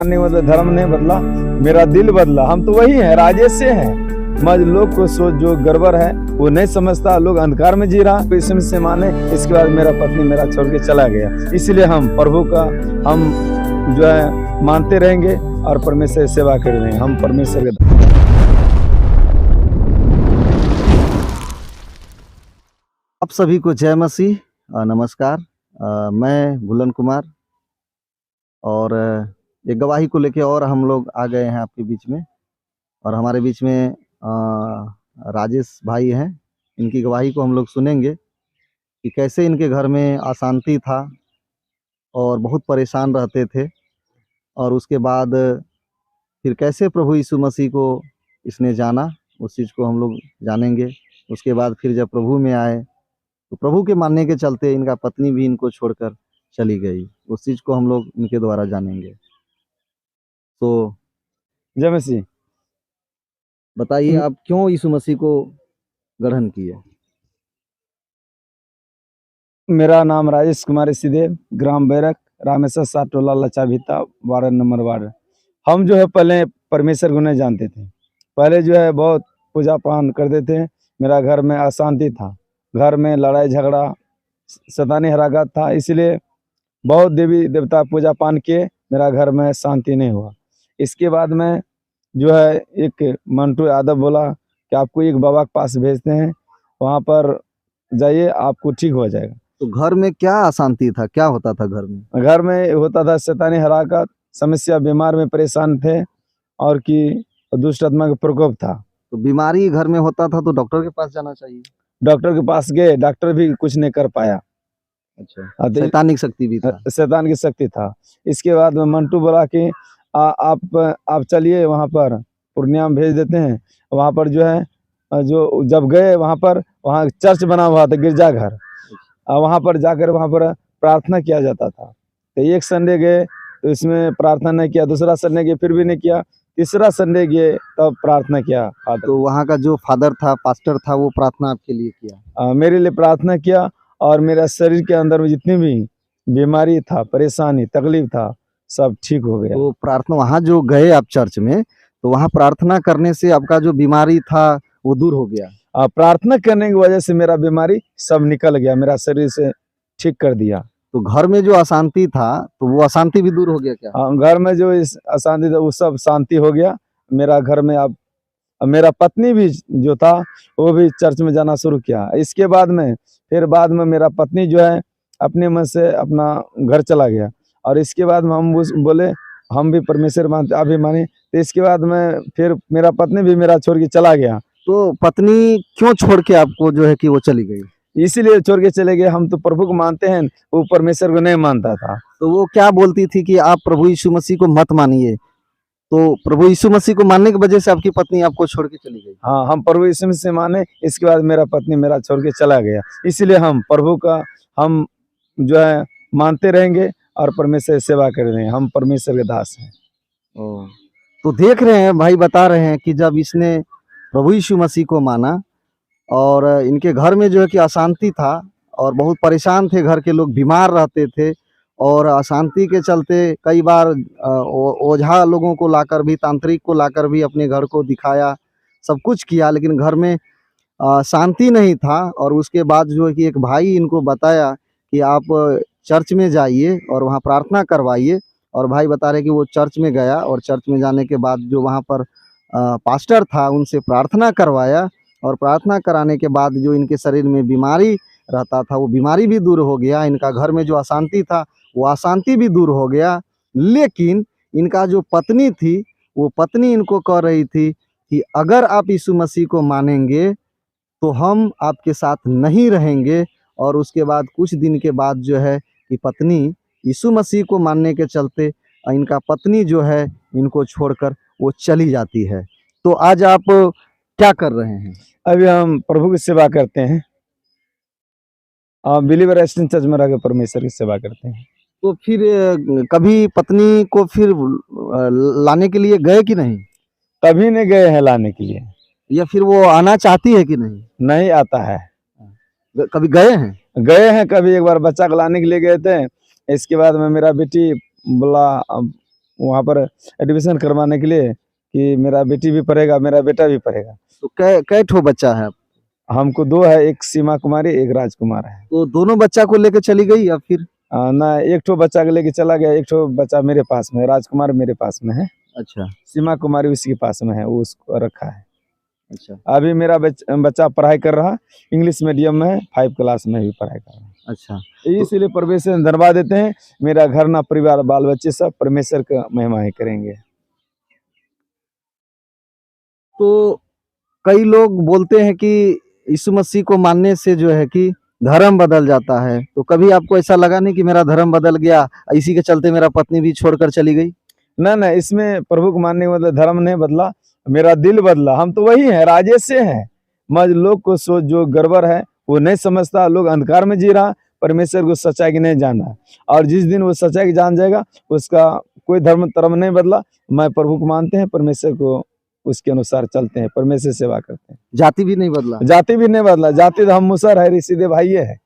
नहीं बदला, धर्म नहीं बदला, मेरा दिल बदला। हम तो वही हैं, राजेश से हैं। मज लोग को सोच जो गड़बड़ है वो नहीं समझता, लोग अंधकार में जी रहा, तो इसमें से माने। इसके बाद मेरा पत्नी मेरा छोड़ के चला गया, इसलिए हम प्रभु का हम जो है मानते रहेंगे और परमेश्वर की सेवा करेंगे। हम परमेश्वर के आप सभी को जय मसीह, नमस्कार। मैं भुलन कुमार और एक गवाही को लेके और हम लोग आ गए हैं आपके बीच में। और हमारे बीच में राजेश भाई हैं। इनकी गवाही को हम लोग सुनेंगे कि कैसे इनके घर में अशांति था और बहुत परेशान रहते थे, और उसके बाद फिर कैसे प्रभु यीशु मसीह को इसने जाना, उस चीज़ को हम लोग जानेंगे। उसके बाद फिर जब प्रभु में आए तो प्रभु के मानने के चलते इनका पत्नी भी इनको छोड़कर चली गई, उस चीज़ को हम लोग इनके द्वारा जानेंगे। तो जय मसीह। बताइए, आप क्यों यीशु मसीह को ग्रहण किए? मेरा नाम राजेश कुमार सिदेव, ग्राम बैरक, रामेश्वर सात टोला लचा भीता, 12 नंबर वार्ड। हम जो है पहले परमेश्वर को नहीं जानते थे, पहले जो है बहुत पूजा पाठ करते थे। मेरा घर में अशांति था, घर में लड़ाई झगड़ा, शैतानी हरकत था, इसलिए बहुत देवी देवता पूजा पाठ किए, मेरा घर में शांति नहीं हुआ। इसके बाद में जो है एक मंटू यादव बोला कि आपको एक बाबा के पास भेजते हैं, वहाँ पर जाइए आपको ठीक हो जाएगा। तो घर में क्या अशांति था, क्या होता था घर में? घर में होता था शैतानी हरकत, समस्या, बीमार में परेशान थे और कि दुष्ट आत्मा का प्रकोप था। तो बीमारी घर में होता था तो डॉक्टर के पास जाना चाहिए। डॉक्टर के पास गए, डॉक्टर भी कुछ नहीं कर पाया। अच्छा, शैतानिक शक्ति भी था। शैतान की शक्ति था। इसके बाद में मंटू बोला कि आप चलिए वहाँ पर पूर्णिया में भेज देते हैं। वहाँ पर जो है जो जब गए वहाँ पर, वहाँ चर्च बना हुआ था, गिरजाघर, वहाँ पर जाकर वहाँ पर प्रार्थना किया जाता था। तो एक संडे गए तो इसमें प्रार्थना नहीं किया, दूसरा संडे गए फिर भी नहीं किया, तीसरा संडे गए तब प्रार्थना किया। तो वहाँ का जो फादर था, पास्टर था, वो प्रार्थना आपके लिए किया? मेरे लिए प्रार्थना किया और मेरा शरीर के अंदर में जितनी भी बीमारी था, परेशानी, तकलीफ था, सब ठीक हो गया। तो प्रार्थना वहाँ जो गए आप चर्च में, तो वहाँ प्रार्थना करने से आपका जो बीमारी था वो दूर हो गया? प्रार्थना करने की वजह से मेरा बीमारी सब निकल गया, मेरा शरीर से ठीक कर दिया। तो घर में जो अशांति था तो वो अशांति भी दूर हो गया क्या? घर में जो इस अशांति था वो सब शांति हो गया। मेरा घर में अब मेरा पत्नी भी जो था वो भी चर्च में जाना शुरू किया। इसके बाद में फिर बाद में मेरा पत्नी जो है अपने मन से अपना घर चला गया, और इसके बाद में हम बोले हम भी परमेश्वर मानते, आप भी माने। तो इसके बाद में फिर मेरा पत्नी भी मेरा छोड़ के चला गया। तो पत्नी क्यों छोड़ के आपको जो है कि वो चली गई? इसीलिए छोड़ के चले गए। हम तो प्रभु को मानते हैं, वो परमेश्वर को नहीं मानता था। तो वो क्या बोलती थी कि आप प्रभु यीशु मसीह को मत मानिए, तो प्रभु यीशु मसीह को मानने की वजह से आपकी पत्नी आपको छोड़ के चली गई? हाँ, हम प्रभु यीशु मसीह माने, इसके बाद मेरा पत्नी मेरा छोड़ के चला गया। इसलिए हम प्रभु का हम जो है मानते रहेंगे और परमेश्वर की सेवा करेंगे। हम परमेश्वर के दास हैं। तो देख रहे हैं, भाई बता रहे हैं कि जब इसने प्रभु यीशु मसीह को माना और इनके घर में जो है कि अशांति था और बहुत परेशान थे, घर के लोग बीमार रहते थे, और अशांति के चलते कई बार ओझा लोगों को लाकर भी, तांत्रिक को लाकर भी अपने घर को दिखाया, सब कुछ किया, लेकिन घर में शांति नहीं था। और उसके बाद जो है कि एक भाई इनको बताया कि आप चर्च में जाइए और वहाँ प्रार्थना करवाइए। और भाई बता रहे कि वो चर्च में गया और चर्च में जाने के बाद जो वहाँ पर पास्टर था उनसे प्रार्थना करवाया, और प्रार्थना कराने के बाद जो इनके शरीर में बीमारी रहता था वो बीमारी भी दूर हो गया। इनका घर में जो अशांति था वो अशांति भी दूर हो गया। लेकिन इनका जो पत्नी थी, वो पत्नी इनको कह रही थी कि अगर आप यीशु मसीह को मानेंगे तो हम आपके साथ नहीं रहेंगे। और उसके बाद कुछ दिन के बाद जो है कि पत्नी यीशु मसीह को मानने के चलते इनका पत्नी जो है इनको छोड़कर वो चली जाती है। तो आज आप क्या कर रहे हैं? अभी हम प्रभु की सेवा करते हैं, बिलीवर एस्टिन चर्च में रहकर परमेश्वर की सेवा करते हैं। तो फिर कभी पत्नी को फिर लाने के लिए गए कि नहीं? कभी नहीं गए हैं लाने के लिए। या फिर वो आना चाहती है कि नहीं? नहीं आता है। कभी गए हैं? गए हैं, कभी एक बार बच्चा को लाने के लिए गए थे। इसके बाद में मेरा बेटी बोला वहाँ पर एडमिशन करवाने के लिए कि मेरा बेटी भी पढ़ेगा, मेरा बेटा भी पढ़ेगा। तो कै ठो बच्चा है? हमको 2 है, एक सीमा कुमारी, एक राजकुमार है। तो दोनों बच्चा को लेके चली गई या फिर? ना, एक ठो बच्चा को लेके चला गया, एक ठो बच्चा मेरे पास में है, राजकुमार मेरे पास में है, अच्छा, सीमा कुमारी उसी के पास में है, वो उसको रखा है। अच्छा, अभी मेरा बच्चा पढ़ाई कर रहा, इंग्लिश मीडियम में है, 5 क्लास में भी पढ़ाई कर रहा। अच्छा। इसीलिए परमेश्वर धन्यवाद देते हैं, मेरा घर ना परिवार बाल बच्चे सब परमेश्वर का महिमा ही करेंगे। तो कई लोग बोलते हैं कि यीशु मसीह को मानने से जो है कि धर्म बदल जाता है, तो कभी आपको ऐसा लगा नहीं कि मेरा धर्म बदल गया, इसी के चलते मेरा पत्नी भी छोड़कर चली गई? ना, इसमें प्रभु को मानने का मतलब धर्म नहीं बदला, मेरा दिल बदला। हम तो वही हैं, राजेश से हैं। मज लोग को सोच जो गड़बड़ है वो नहीं समझता, लोग अंधकार में जी रहा, परमेश्वर को सच्चाई की नहीं जान रहा। और जिस दिन वो सच्चाई की जान जाएगा, उसका कोई धर्म नहीं बदला। मैं प्रभु को मानते हैं, परमेश्वर को उसके अनुसार चलते हैं, परमेश्वर सेवा करते हैं। जाति भी नहीं बदला? जाति भी नहीं बदला, जाति तो हम मुसर है, सीधे भाई है।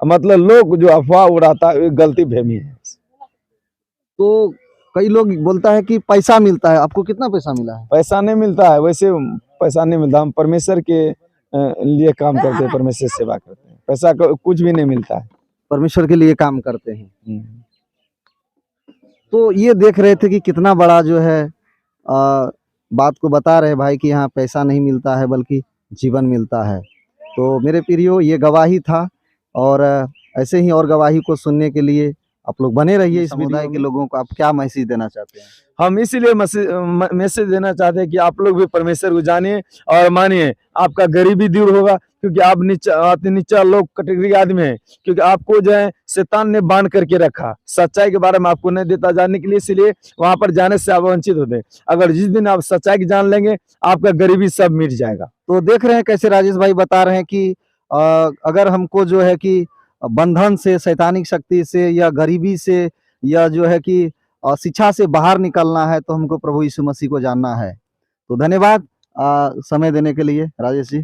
मतलब लोग जो अफवाह उड़ाता है गलती फहमी है। तो कई लोग बोलता है कि पैसा मिलता है, आपको कितना पैसा मिला है? पैसा नहीं मिलता है, वैसे पैसा नहीं मिलता, हम परमेश्वर के लिए काम करते हैं, परमेश्वर सेवा करते हैं, पैसा कुछ भी नहीं मिलता है। परमेश्वर के लिए काम करते हैं। हम्म। तो ये देख रहे थे कि कितना बड़ा जो है बात को बता रहे भाई कि यहाँ पैसा नहीं मिलता है बल्कि जीवन मिलता है। तो मेरे प्रियो, ये गवाही था, और ऐसे ही और गवाही को सुनने के लिए आप लोग बने रहिए। इस समुदाय के लोगों को आप क्या मैसेज देना चाहते हैं? हम इसीलिए मैसेज देना चाहते हैं कि आप लोग भी परमेश्वर को जानिए और मानिए, आपका गरीबी दूर होगा, क्योंकि आप नीचा लोग कैटेगरी आदमी है, क्योंकि आपको जो है शैतान ने बांध करके रखा, सच्चाई के बारे में आपको नहीं देता जानने के लिए, इसलिए वहां पर जाने से आप वंचित होते हैं। अगर जिस दिन आप सच्चाई की जान लेंगे, आपका गरीबी सब मिट जाएगा। तो देख रहे हैं कैसे राजेश भाई बता रहे हैं कि अगर हमको जो है कि बंधन से, शैतानिक शक्ति से, या गरीबी से, या जो है कि शिक्षा से बाहर निकलना है, तो हमको प्रभु यीशु मसीह को जानना है। तो धन्यवाद समय देने के लिए राजेश जी।